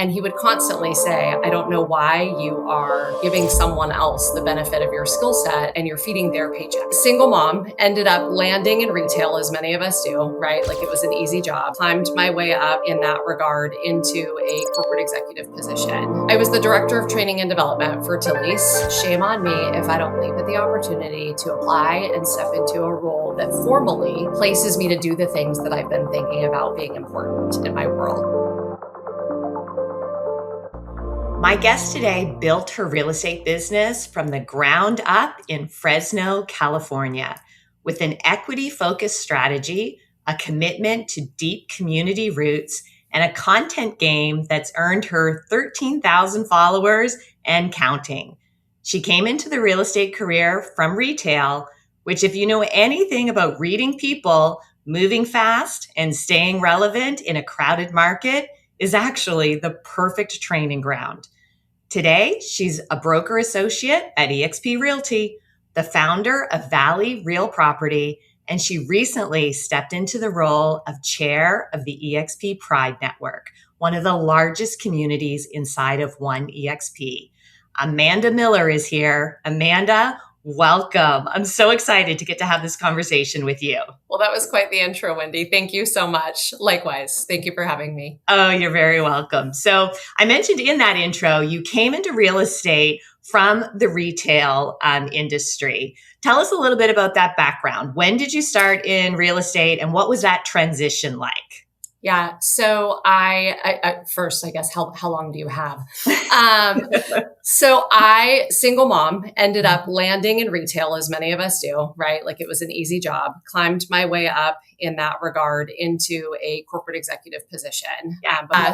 And he would constantly say, I don't know why you are giving someone else the benefit of your skill set and you're feeding their paycheck. Single mom, ended up landing in retail, as many of us do, right? Like it was an easy job. Climbed my way up in that regard into a corporate executive position. I was the director of training and development for Tilly's. Shame on me if I don't leap at the opportunity to apply and step into a role that formally places me to do the things that I've been thinking about being important in my world. My guest today built her real estate business from the ground up in Fresno, California, with an equity-focused strategy, a commitment to deep community roots, and a content game that's earned her 13,000 followers and counting. She came into the real estate career from retail, which, if you know anything about reading people, moving fast, and staying relevant in a crowded market, is actually the perfect training ground. Today, she's a broker associate at eXp Realty, the founder of Valley Real Property, and she recently stepped into the role of chair of the eXp Pride Network, one of the largest communities inside of one eXp. Amanda Miller is here. Amanda, welcome. I'm so excited to get to have this conversation with you. Well, that was quite the intro, Wendy. Thank you so much. Likewise. Thank you for having me. Oh, you're very welcome. So I mentioned in that intro, you came into real estate from the retail industry. Tell us a little bit about that background. When did you start in real estate and what was that transition like? Yeah. So I first, I guess, how long do you have? So I, single mom, ended up landing in retail, as many of us do, right? Like it was an easy job. Climbed my way up in that regard into a corporate executive position.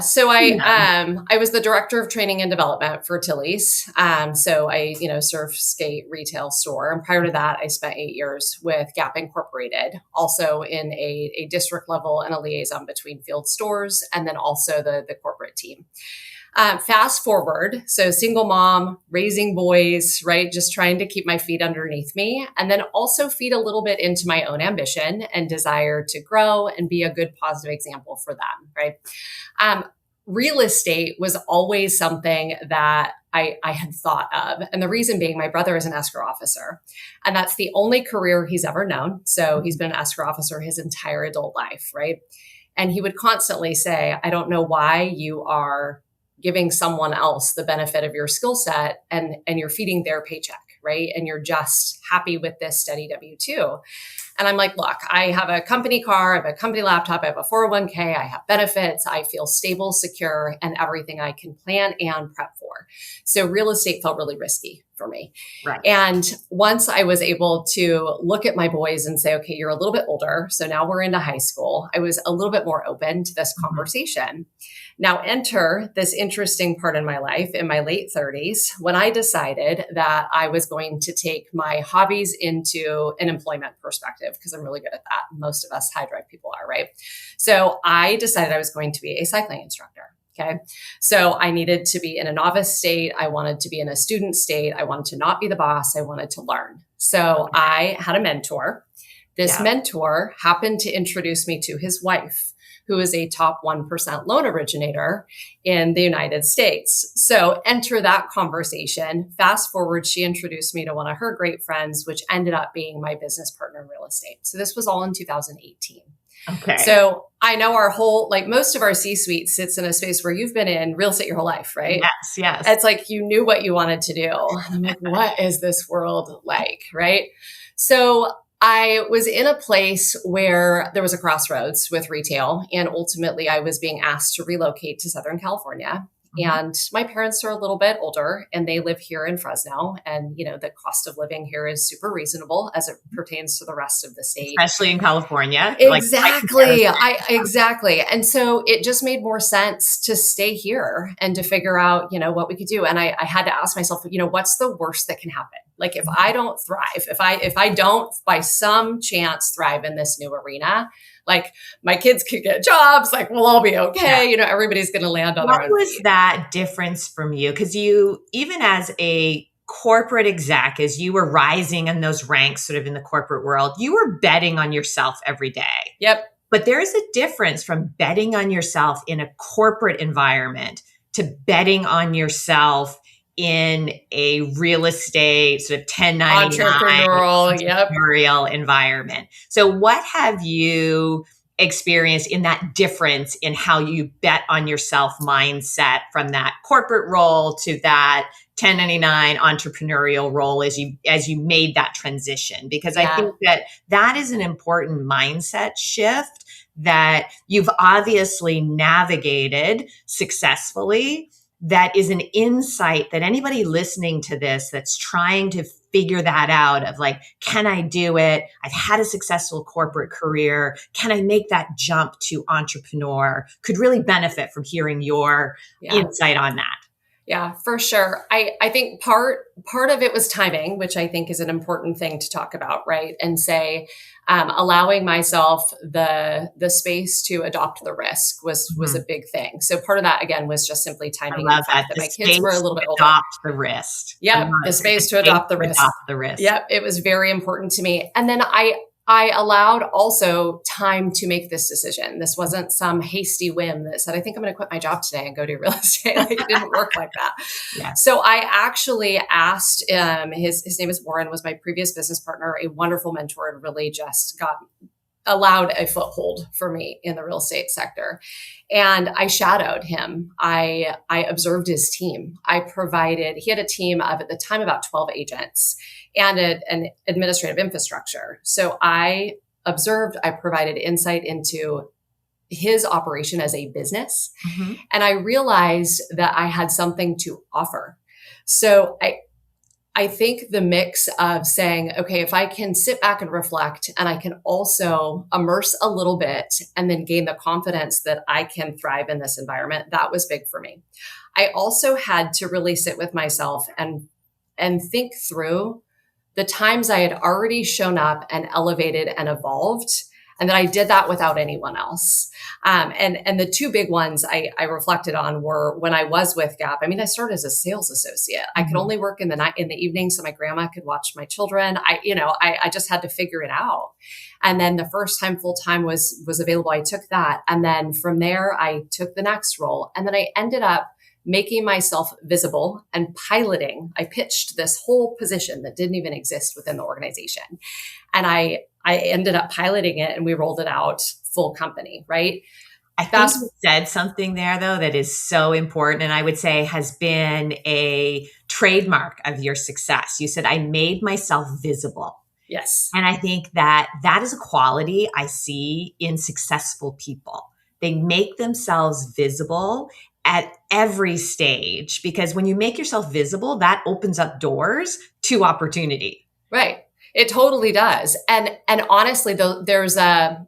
So I was the director of training and development for Tilly's. So I, served skate retail store. And prior to that, I spent 8 years with Gap Incorporated, also in a district level and a liaison between field stores and then also the corporate team. Fast forward, so single mom, raising boys, right? Just trying to keep my feet underneath me and then also feed a little bit into my own ambition and desire to grow and be a good positive example for them, right? Real estate was always something that I had thought of. And the reason being, my brother is an escrow officer, and that's the only career he's ever known. So he's been an escrow officer his entire adult life, right? And he would constantly say, I don't know why you are giving someone else the benefit of your skill set and you're feeding their paycheck, right? And you're just happy with this steady W-2. And I'm like, look, I have a company car, I have a company laptop, I have a 401k, I have benefits, I feel stable, secure, and everything I can plan and prep for. So real estate felt really risky for me. Right. And once I was able to look at my boys and say, okay, you're a little bit older, so now we're into high school, I was a little bit more open to this conversation. Now enter this interesting part in my life in my late 30s when I decided that I was going to take my hobbies into an employment perspective because I'm really good at that. Most of us high drive people are, right? So I decided I was going to be a cycling instructor. Okay. So I needed to be in a novice state. I wanted to be in a student state. I wanted to not be the boss. I wanted to learn. So I had a mentor. This mentor happened to introduce me to his wife, who is a top 1% loan originator in the United States. So enter that conversation. Fast forward, she introduced me to one of her great friends, which ended up being my business partner in real estate. So this was all in 2018. Okay. So I know our whole, most of our C-suite sits in a space where you've been in real estate your whole life, right? Yes. It's like you knew what you wanted to do. And I'm like, what is this world like, right? So I was in a place where there was a crossroads with retail, and ultimately I was being asked to relocate to Southern California. And my parents are a little bit older and they live here in Fresno. And, the cost of living here is super reasonable as it pertains to the rest of the state. Especially in California. Exactly. Exactly. And so it just made more sense to stay here and to figure out, what we could do. And I had to ask myself, what's the worst that can happen? Like if I don't thrive, if I don't by some chance thrive in this new arena, like my kids could get jobs, like we'll all be okay. Everybody's going to land on their own feet. What was that difference from you? Because you, even as a corporate exec, as you were rising in those ranks sort of in the corporate world, you were betting on yourself every day. Yep. But there is a difference from betting on yourself in a corporate environment to betting on yourself in a real estate sort of 1099 entrepreneurial environment. So what have you experienced in that difference in how you bet on yourself mindset from that corporate role to that 1099 entrepreneurial role as you made that transition? Because I think that is an important mindset shift that you've obviously navigated successfully. That is an insight that anybody listening to this that's trying to figure that out of like, can I do it? I've had a successful corporate career. Can I make that jump to entrepreneur? Could really benefit from hearing your insight on that. Yeah, for sure. I think part of it was timing, which I think is an important thing to talk about, right? And say, allowing myself the space to adopt the risk was a big thing. So part of that again was just simply timing. I love that my kids were a little bit older. Adopt the risk. Yeah, the space to adopt the risk. Yep, it was very important to me. And then I allowed also time to make this decision. This wasn't some hasty whim that said, I think I'm going to quit my job today and go do real estate. Like, it didn't work like that. Yeah. So I actually asked, his name is Warren, was my previous business partner, a wonderful mentor, and really just allowed a foothold for me in the real estate sector. And I shadowed him. I observed his team. He had a team of, at the time, about 12 agents and an administrative infrastructure. So I provided insight into his operation as a business. Mm-hmm. And I realized that I had something to offer. So I think the mix of saying, okay, if I can sit back and reflect, and I can also immerse a little bit and then gain the confidence that I can thrive in this environment, that was big for me. I also had to really sit with myself and think through the times I had already shown up and elevated and evolved, and that I did that without anyone else. And the two big ones I reflected on were when I was with Gap. I mean, I started as a sales associate. I could only work in the evening so my grandma could watch my children. I just had to figure it out. And then the first time full time was available, I took that. And then from there, I took the next role. And then I ended up making myself visible and piloting. I pitched this whole position that didn't even exist within the organization. And I ended up piloting it, and we rolled it out full company, right? I think you said something there, though, that is so important, and I would say has been a trademark of your success. You said, I made myself visible. Yes. And I think that is a quality I see in successful people. They make themselves visible at every stage, because when you make yourself visible, that opens up doors to opportunity. Right. It totally does. And honestly, though, there's an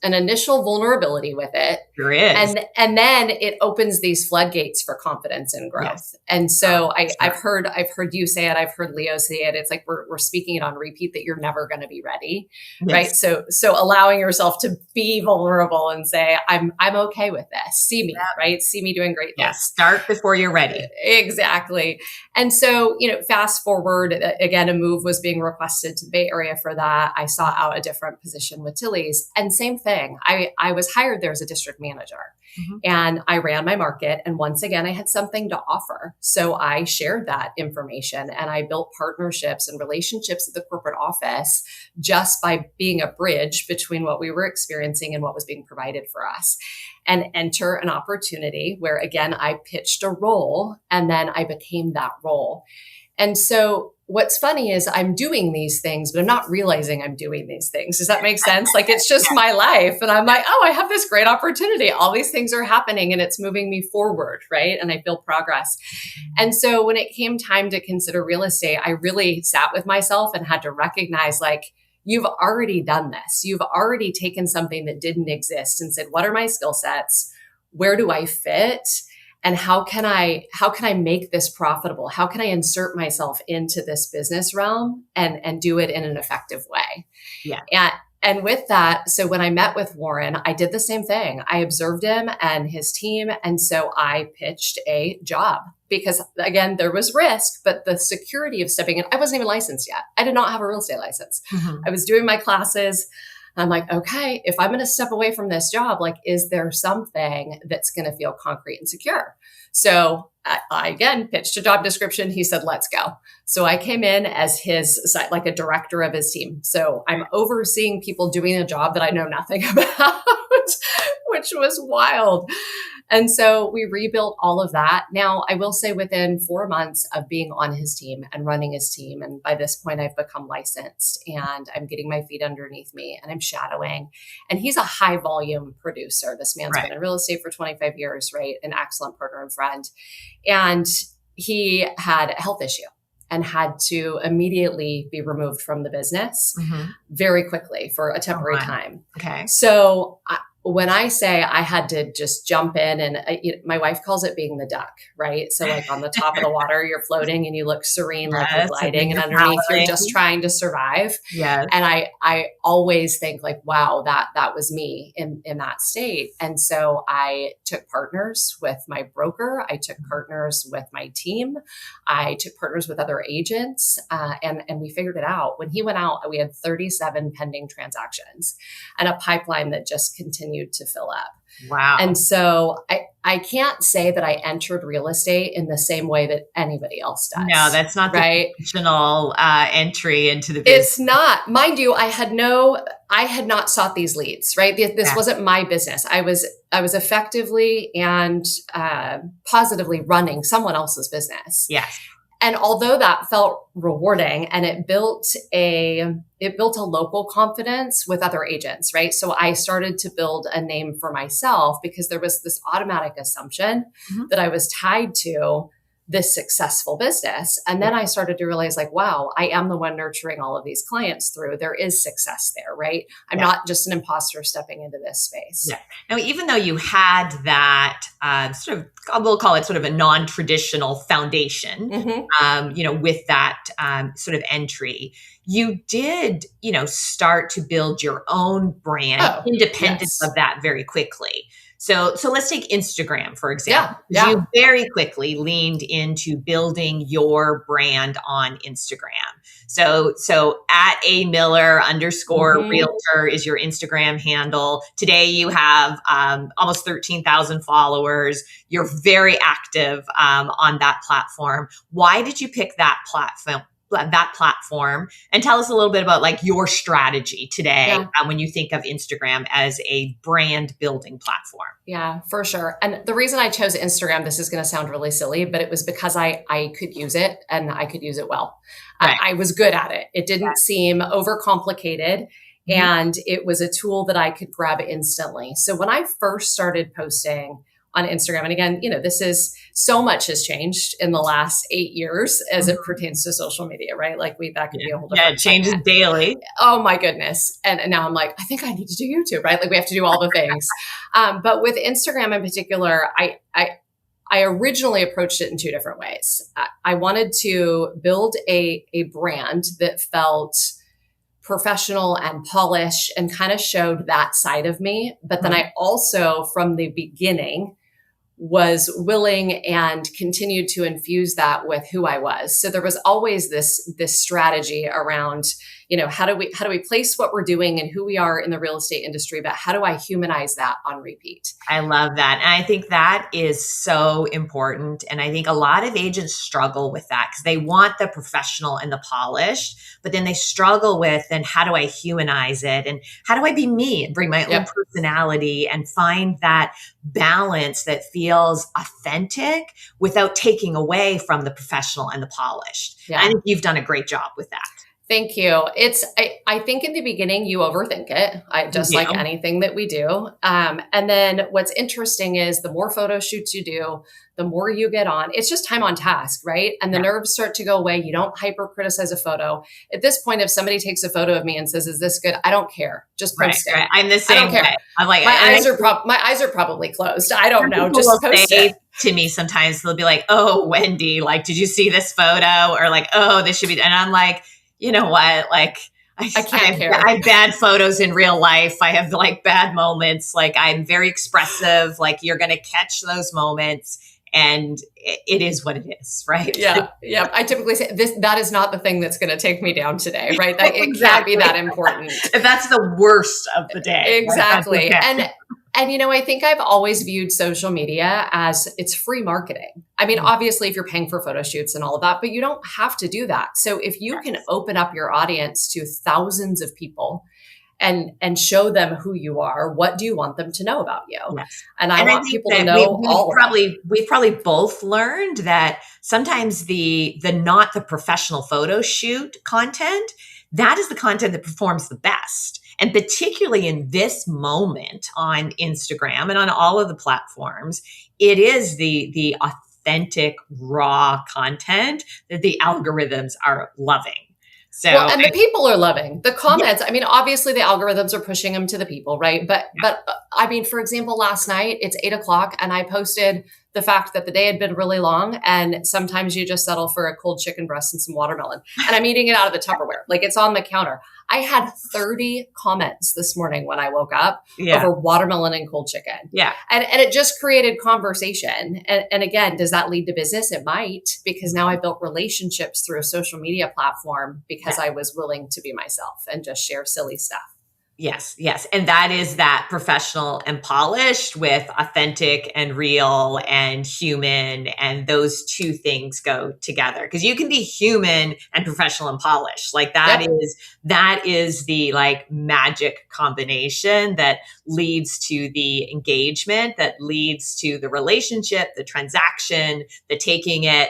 initial vulnerability with it. There is. And then it opens these floodgates for confidence and growth. Yes. And so I've heard you say it. I've heard Leo say it. It's like we're speaking it on repeat that you're never going to be ready. Yes. Right. So allowing yourself to be vulnerable and say, I'm okay with this. See me, right? See me doing great things. Yes. Start before you're ready. Exactly. And so, fast forward, again, a move was being requested to the Bay Area for that. I sought out a different position with Tilly's, and same thing. I was hired there as a district manager, and I ran my market. And once again, I had something to offer. So I shared that information, and I built partnerships and relationships at the corporate office just by being a bridge between what we were experiencing and what was being provided for us. And enter an opportunity where, again, I pitched a role, and then I became that role. And so what's funny is I'm doing these things, but I'm not realizing I'm doing these things. Does that make sense? Like, it's just my life. And I'm like, oh, I have this great opportunity. All these things are happening, and it's moving me forward, right? And I feel progress. And so when it came time to consider real estate, I really sat with myself and had to recognize, like, you've already done this. You've already taken something that didn't exist and said, what are my skill sets? Where do I fit? And how can I make this profitable? How can I insert myself into this business realm and do it in an effective way? Yeah. And with that, so when I met with Warren, I did the same thing. I observed him and his team. And so I pitched a job because, again, there was risk, but the security of stepping in, I wasn't even licensed yet. I did not have a real estate license. Mm-hmm. I was doing my classes. I'm like, okay, if I'm going to step away from this job, like, is there something that's going to feel concrete and secure? So I again pitched a job description. He said, let's go. So I came in as like a director of his team. So I'm overseeing people doing a job that I know nothing about, which was wild. And so we rebuilt all of that. Now, I will say within 4 months of being on his team and running his team, and by this point, I've become licensed and I'm getting my feet underneath me and I'm shadowing. And he's a high volume producer. This man's been in real estate for 25 years, right? An excellent partner and friend. And he had a health issue and had to immediately be removed from the business very quickly for a temporary time. Okay. So when I say I had to just jump in and my wife calls it being the duck, right? So like on the top of the water, you're floating and you look serene, like you're gliding, and underneath you're just trying to survive. Yes. And I always think like, wow, that was me in that state. And so I took partners with my broker. I took partners with my team. I took partners with other agents, and we figured it out. When he went out, we had 37 pending transactions and a pipeline that just continued to fill up. Wow. And so I can't say that I entered real estate in the same way that anybody else does. No, that's not right? The traditional entry into the business. It's not. Mind you, I had not sought these leads, right? This wasn't my business. I was effectively and positively running someone else's business. Yes. And although that felt rewarding and it built a local confidence with other agents, right? So I started to build a name for myself because there was this automatic assumption that I was tied to this successful business. And then I started to realize like, wow, I am the one nurturing all of these clients through. There is success there, right? I'm not just an imposter stepping into this space. Yeah. Now, even though you had that sort of, we'll call it sort of a non-traditional foundation, with that sort of entry, you did, start to build your own brand independent of that very quickly. So let's take Instagram, for example. Yeah. You very quickly leaned into building your brand on Instagram. So at A Miller _ realtor is your Instagram handle. Today you have almost 13,000 followers. You're very active on that platform. Why did you pick that platform? And tell us a little bit about like your strategy today when you think of Instagram as a brand building platform. Yeah, for sure. And the reason I chose Instagram, this is going to sound really silly, but it was because I could use it and I could use it well. Right. I was good at it. It didn't seem overcomplicated. And it was a tool that I could grab instantly. So when I first started posting on Instagram, and again, this is so much has changed in the last 8 years as it pertains to social media, right? Like that could be a whole different. Yeah, it changes daily. Oh my goodness. And now I'm like, I think I need to do YouTube, right? Like we have to do all the things. But with Instagram in particular, I originally approached it in two different ways. I wanted to build a brand that felt professional and polished and kind of showed that side of me. But then I also, from the beginning, was willing and continued to infuse that with who I was. So there was always this strategy around, how do we place what we're doing and who we are in the real estate industry, but how do I humanize that on repeat? I love that. And I think that is so important. And I think a lot of agents struggle with that because they want the professional and the polished, but then they struggle with, then how do I humanize it? And how do I be me and bring my own personality and find that balance that feels authentic without taking away from the professional and the polished? Yeah. I think you've done a great job with that. Thank you. I think in the beginning, you overthink it, just like anything that we do. And then what's interesting is the more photo shoots you do, the more you get on, it's just time on task, right? And the nerves start to go away. You don't hyper criticize a photo. At this point, if somebody takes a photo of me and says, is this good? I don't care. Just post it. Right. I'm the same way. I'm like, my eyes are probably closed. I don't know. Just post it. To me, sometimes they'll be like, oh, Wendy, like, did you see this photo? Or like, oh, this should be, and I'm like, you know what? Like, I can't care. I have bad photos in real life. I have like bad moments. Like I'm very expressive. Like you're going to catch those moments and it is what it is, right? Yeah. Yeah. I typically say that is not the thing that's going to take me down today, right? That it can't be Exactly. that important. If that's the worst of the day, right? That's Exactly. okay. And I think I've always viewed social media as it's free marketing. I mean, obviously if you're paying for photo shoots and all of that, but you don't have to do that. So if you can open up your audience to thousands of people and show them who you are, what do you want them to know about you? Yes. And I want think people that to know all of it. we've probably both learned that sometimes the not the professional photo shoot content, that is the content that performs the best. And particularly in this moment on Instagram and on all of the platforms, it is the authentic, raw content that the algorithms are loving. So, Well, and the people are loving the yeah, comments. I mean, obviously the algorithms are pushing them to the people, right? But I mean, for example, last night it's 8 o'clock and I posted the fact that the day had been really long and sometimes you just settle for a cold chicken breast and some watermelon. And I'm eating it out of the Tupperware. Like it's on the counter. I had 30 comments this morning when I woke up yeah, over watermelon and cold chicken. yeah. And it just created conversation. And again, does that lead to business? It might, because now I built relationships through a social media platform because I was willing to be myself and just share silly stuff. Yes, yes. And that is that professional and polished with authentic and real and human. And those two things go together because you can be human and professional and polished. Like Yep. that is the like magic combination that leads to the engagement, that leads to the relationship, the transaction, the taking it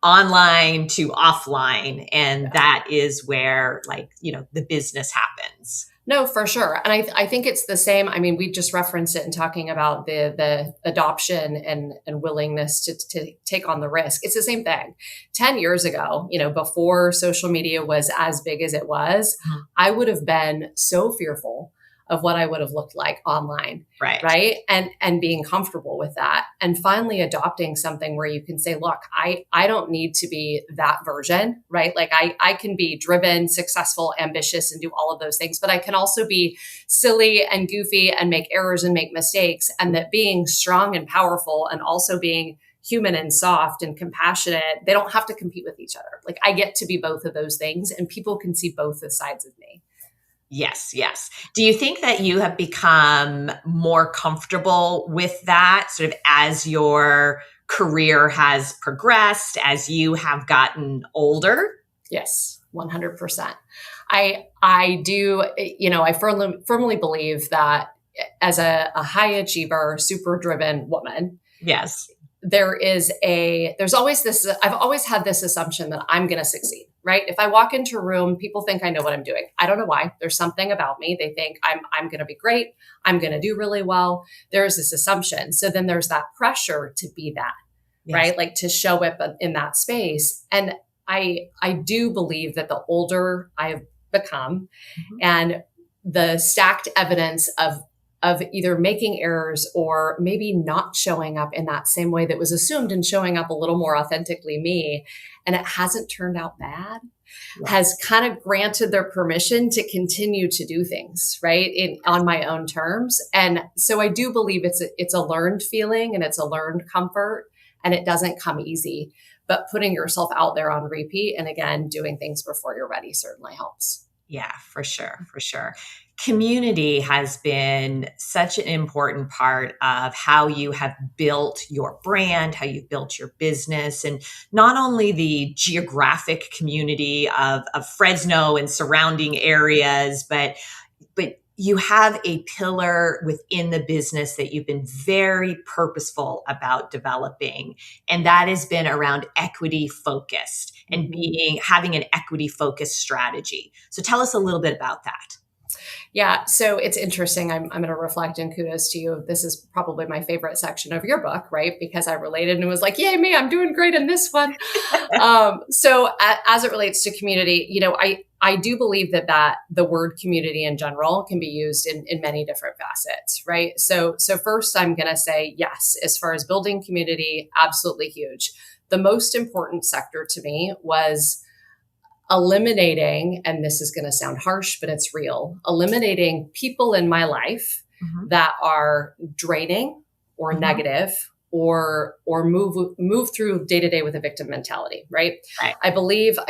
online to offline. And that is where like, the business happens. No, for sure. And I think it's the same. I mean, we just referenced it in talking about the adoption and willingness to take on the risk. It's the same thing. 10 years ago, before social media was as big as it was, I would have been so fearful of what I would have looked like online. Right. And being comfortable with that and finally adopting something where you can say, look, I don't need to be that version, right? Like I can be driven, successful, ambitious, and do all of those things, but I can also be silly and goofy and make errors and make mistakes. And that being strong and powerful and also being human and soft and compassionate, they don't have to compete with each other. Like I get to be both of those things and people can see both the sides of me. Yes, yes. Do you think that you have become more comfortable with that sort of as your career has progressed, as you have gotten older? Yes, 100%. I do, I firmly believe that as a high achiever, super driven woman, Yes. there's always this, I've always had this assumption that I'm going to succeed, right? If I walk into a room, people think I know what I'm doing. I don't know why. There's something about me. They think I'm going to be great. I'm going to do really well. There's this assumption. So then there's that pressure to be that, right? Like to show up in that space. And I do believe that the older I've become and the stacked evidence of either making errors or maybe not showing up in that same way that was assumed and showing up a little more authentically me, and it hasn't turned out bad, has kind of granted their permission to continue to do things, right? On my own terms. And so I do believe it's a learned feeling and it's a learned comfort and it doesn't come easy, but putting yourself out there on repeat and again, doing things before you're ready certainly helps. Yeah, for sure. For sure. Community has been such an important part of how you have built your brand, how you've built your business, and not only the geographic community of Fresno and surrounding areas, but you have a pillar within the business that you've been very purposeful about developing. And that has been around equity focused and having an equity focused strategy. So tell us a little bit about that. Yeah, so it's interesting. I'm going to reflect and kudos to you. This is probably my favorite section of your book, right? Because I related and was like, yay, me, I'm doing great in this one. So as it relates to community, I do believe that the word community in general can be used in many different facets, right? So first I'm going to say, yes, as far as building community, absolutely huge. The most important sector to me was eliminating, and this is going to sound harsh, but it's real, eliminating people in my life that are draining or negative move through day to day with a victim mentality, right? Right. I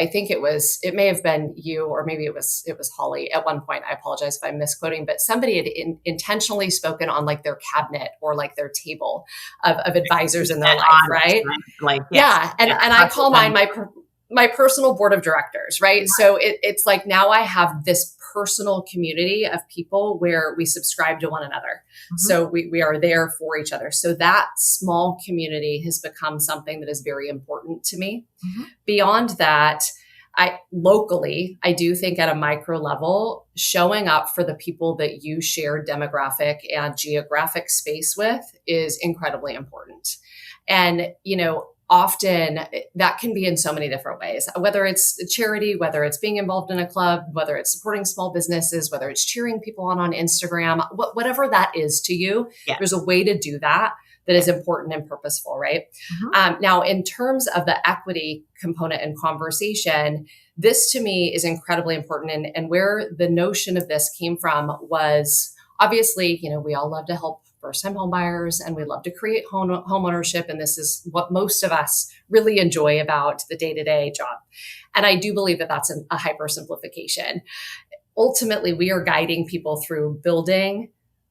think it may have been you, or maybe it was Holly at one point. I apologize if I'm misquoting, but somebody had intentionally spoken on like their cabinet or like their table of advisors in their life, right? Like, yes, yeah. And I call mine my personal board of directors, right? So it's like now I have this personal community of people where we subscribe to one another. Mm-hmm. So we are there for each other. So that small community has become something that is very important to me. Mm-hmm. Beyond that, I do think at a micro level, showing up for the people that you share demographic and geographic space with is incredibly important. And, often that can be in so many different ways, whether it's charity, whether it's being involved in a club, whether it's supporting small businesses, whether it's cheering people on Instagram, whatever that is to you, there's a way to do that is important and purposeful, right? Mm-hmm. Now, in terms of the equity component and conversation, this to me is incredibly important. And where the notion of this came from was obviously, we all love to help first-time home buyers, and we love to create home ownership. And this is what most of us really enjoy about the day-to-day job. And I do believe that that's a hyper-simplification. Ultimately, we are guiding people through building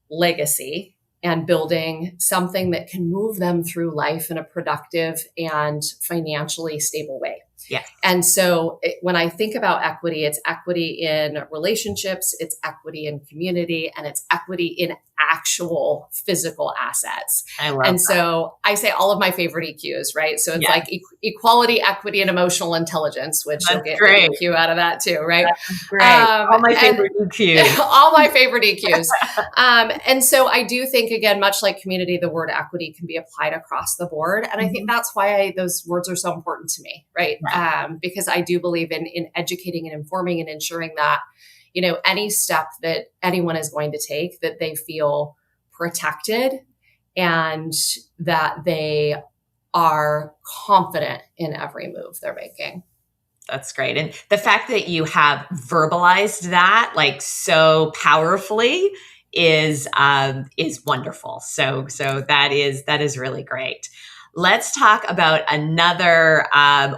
legacy and building something that can move them through life in a productive and financially stable way. Yeah. And so when I think about equity, it's equity in relationships, it's equity in community, and it's equity in actual physical assets. I love that. So I say all of my favorite EQs, right? So it's like equality, equity, and emotional intelligence, which you'll get an EQ out of that too, right? That's great. All my favorite EQs. All my favorite EQs. And so I do think, again, much like community, the word equity can be applied across the board. And I think that's why those words are so important to me, right? Because I do believe in educating and informing and ensuring that, any step that anyone is going to take, that they feel protected and that they are confident in every move they're making. That's great. And the fact that you have verbalized that like so powerfully is wonderful. So that is really great. Let's talk about another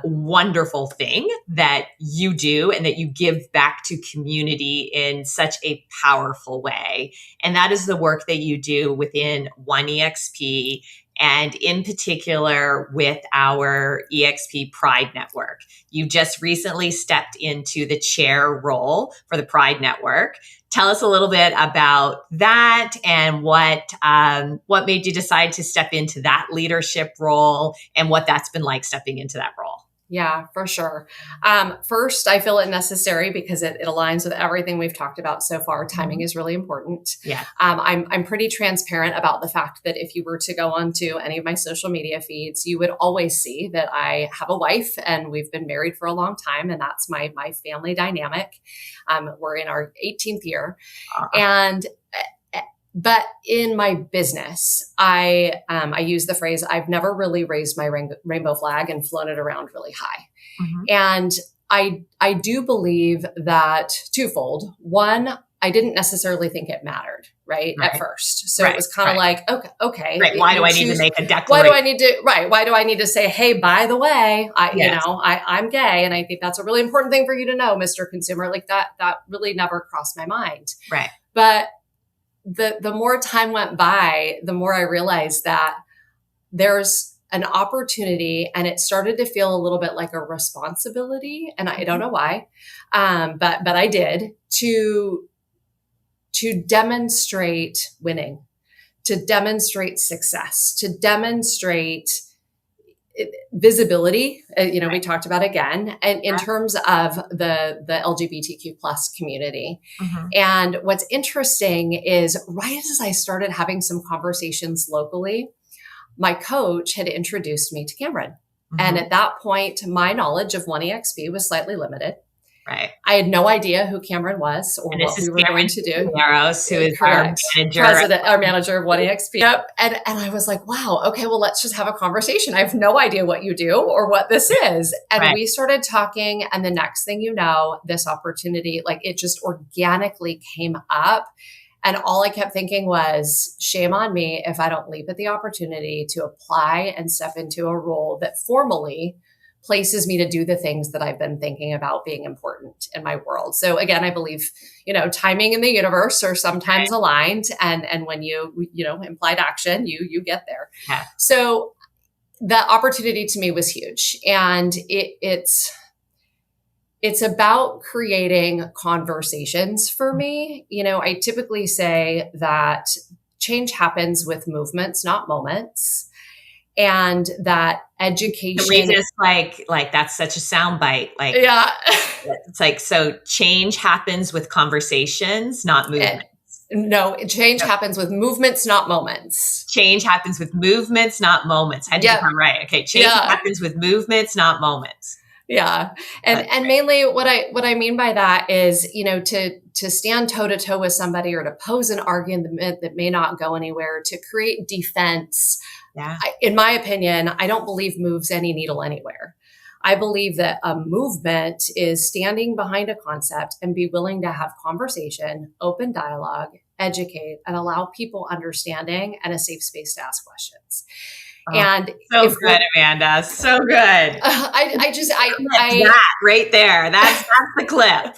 wonderful thing that you do and that you give back to community in such a powerful way. And that is the work that you do within OneEXP, and in particular with our EXP Pride Network. You just recently stepped into the chair role for the Pride Network. Tell us a little bit about that and what made you decide to step into that leadership role and what that's been like stepping into that role. Yeah, for sure. First, I feel it necessary because it aligns with everything we've talked about so far. Timing is really important. Yeah. I'm pretty transparent about the fact that if you were to go onto any of my social media feeds, you would always see that I have a wife and we've been married for a long time. And that's my family dynamic. We're in our 18th year. But in my business, I use the phrase, I've never really raised my rainbow flag and flown it around really high. Mm-hmm. And I do believe that twofold. One, I didn't necessarily think it mattered, right? At first. So it was kind of like, okay. Right. Why do I need to make a declaration? Why do I need to say, hey, by the way, I'm gay. And I think that's a really important thing for you to know, Mr. Consumer. Like that really never crossed my mind. Right. But the more time went by, the more I realized that there's an opportunity, and it started to feel a little bit like a responsibility. And I don't know why, but I did to demonstrate winning, to demonstrate success, to demonstrate visibility, we talked about again, and in terms of the LGBTQ plus community. Mm-hmm. And what's interesting is right as I started having some conversations locally, my coach had introduced me to Cameron. Mm-hmm. And at that point, my knowledge of OneEXP was slightly limited. Right. I had no idea who Cameron was or what we were going to do. Narrows, who is our manager of OneEXP. Yep. And I was like, wow, okay, well, let's just have a conversation. I have no idea what you do or what this is. And we started talking. And the next thing you know, this opportunity, like it just organically came up. And all I kept thinking was, shame on me if I don't leap at the opportunity to apply and step into a role that formally places me to do the things that I've been thinking about being important in my world. So again, I believe, timing in the universe are sometimes aligned, and when implied action, you get there. Yeah. So the opportunity to me was huge. And it's about creating conversations for me. I typically say that change happens with movements, not moments. And that education. The reason it's like that's such a soundbite. Like, yeah, it's like, so change happens with conversations, not movements. No, change happens with movements, not moments. Change happens with movements, not moments. I had to get that right. Okay. Change happens with movements, not moments. Yeah. And mainly what I mean by that is, to stand toe to toe with somebody or to pose an argument that may not go anywhere, to create defense. Yeah. In my opinion, I don't believe moves any needle anywhere. I believe that a movement is standing behind a concept and be willing to have conversation, open dialogue, educate, and allow people understanding and a safe space to ask questions. And so good, Amanda. So good. That right there. That's the clip.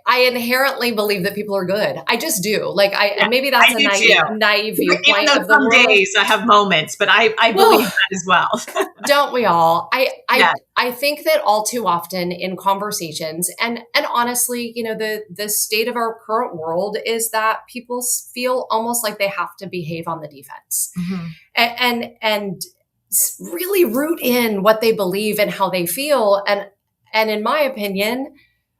I inherently believe that people are good. I just do. And maybe that's a naive viewpoint. Even though of the some world. days I have moments, but I believe that as well. Don't we all? I think that all too often in conversations, and honestly, the state of our current world is that people feel almost like they have to behave on the defense. Mm-hmm. And really root in what they believe and how they feel. And in my opinion,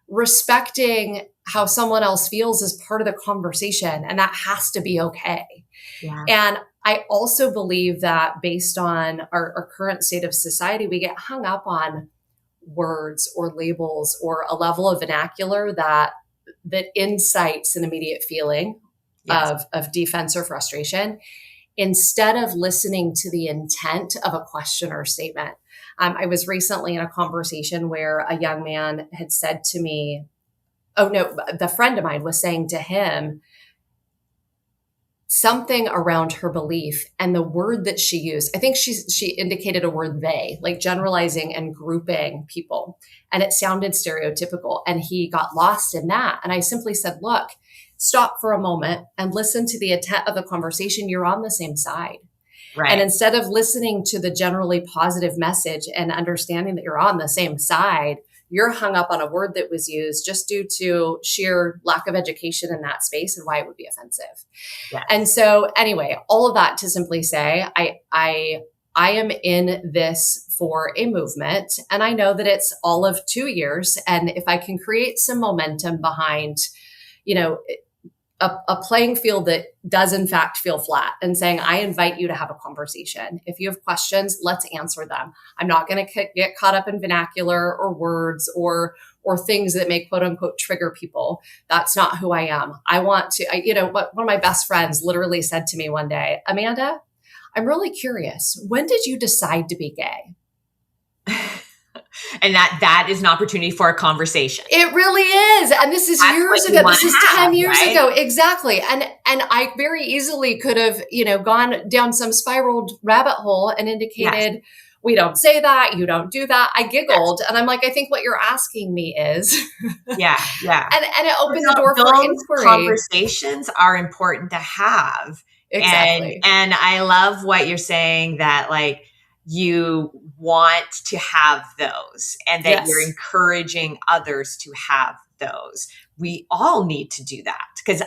respecting how someone else feels is part of the conversation, and that has to be okay. Yeah. And I also believe that based on our current state of society, we get hung up on words or labels or a level of vernacular that incites an immediate feeling of defense or frustration, instead of listening to the intent of a question or statement. I was recently in a conversation where a young man had said to me, the friend of mine was saying to him something around her belief, and the word that she used, I think she indicated a word they, like generalizing and grouping people. And it sounded stereotypical, and he got lost in that. And I simply said, look, stop for a moment and listen to the intent of the conversation. You're on the same side. Right. And instead of listening to the generally positive message and understanding that you're on the same side, you're hung up on a word that was used just due to sheer lack of education in that space and why it would be offensive. Yes. And so anyway, all of that to simply say, I am in this for a movement, and I know that it's all of 2 years. And if I can create some momentum behind, a playing field that does in fact feel flat, and saying, I invite you to have a conversation. If you have questions, let's answer them. I'm not going to get caught up in vernacular or words or things that may quote unquote trigger people. That's not who I am. I want to, one of my best friends literally said to me one day, Amanda, I'm really curious. When did you decide to be gay? And that is an opportunity for a conversation. It really is. And this is years ago. This is 10 years ago. Exactly. And I very easily could have, gone down some spiraled rabbit hole and indicated, we don't say that, you don't do that. I giggled and I'm like, I think what you're asking me is. Yeah. And it opened the door for inquiry. Conversations are important to have. Exactly. And I love what you're saying, that like, you want to have those, and that you're encouraging others to have those. We all need to do that, because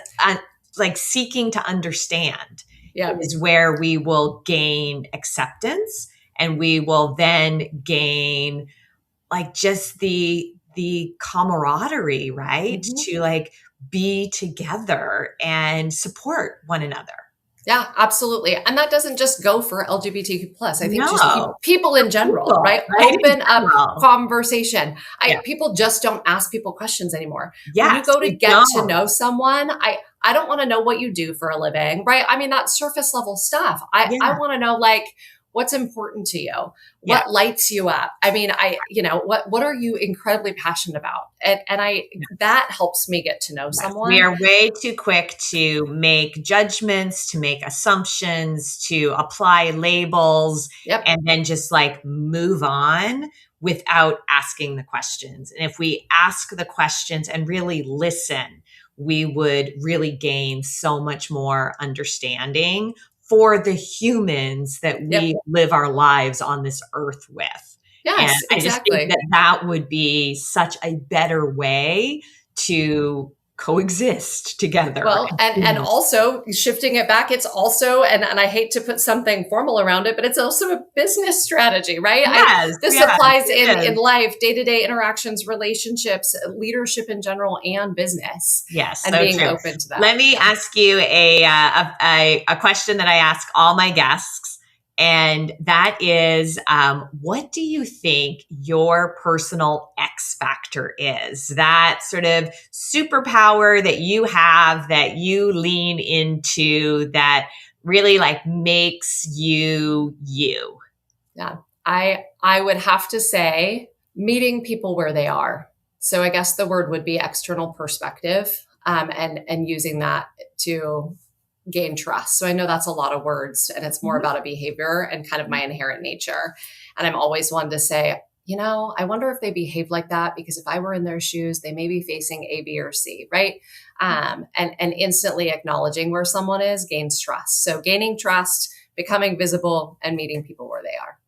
seeking to understand is where we will gain acceptance, and we will then gain just the camaraderie, right? Mm-hmm. To be together and support one another. Yeah, absolutely. And that doesn't just go for LGBTQ+. I think just people in general, right? Open up conversation. People just don't ask people questions anymore. When you go to get to know someone, I don't want to know what you do for a living, right? I mean, that's surface level stuff. I want to know, What's important to you? Yeah. What lights you up? I mean, what are you incredibly passionate about? That helps me get to know Yes. someone. We are way too quick to make judgments, to make assumptions, to apply labels, Yep. and then just like move on without asking the questions. And if we ask the questions and really listen, we would really gain so much more understanding for the humans that we Yep. live our lives on this earth with. And Yes, I just think exactly. that that would be such a better way to coexist together. Well, and also shifting it back, it's also, and I hate to put something formal around it, but it's also a business strategy, right? Yes, This yes, applies it in is. life, day-to-day interactions, relationships, leadership in general, and business, Yes, and so being true. open to that. Let me Yeah. ask you a question that I ask all my guests, and that is, what do you think your personal X factor is? That sort of superpower that you have that you lean into that really like makes you you. Yeah. I would have to say meeting people where they are. So I guess the word would be external perspective, and using that to gain trust. So I know that's a lot of words, and it's more Mhm. about a behavior and kind of my inherent nature. And I'm always one to say, I wonder if they behave like that because if I were in their shoes, they may be facing A, B, or C, right? And instantly acknowledging where someone is gains trust. So gaining trust, becoming visible, and meeting people where they are.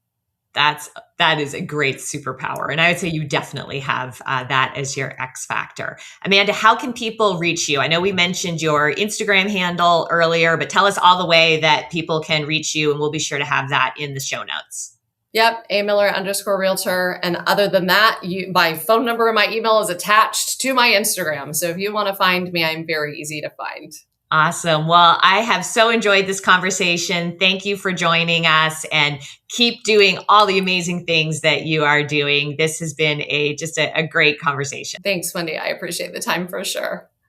That is a great superpower, and I would say you definitely have that as your X factor. Amanda, how can people reach you? I know we mentioned your Instagram handle earlier, but tell us all the way that people can reach you, and we'll be sure to have that in the show notes. Yep, A Miller _ realtor. And other than that, my phone number and my email is attached to my Instagram. So if you want to find me, I'm very easy to find. Awesome. Well, I have so enjoyed this conversation. Thank you for joining us, and keep doing all the amazing things that you are doing. This has been just a great conversation. Thanks, Wendy. I appreciate the time for sure.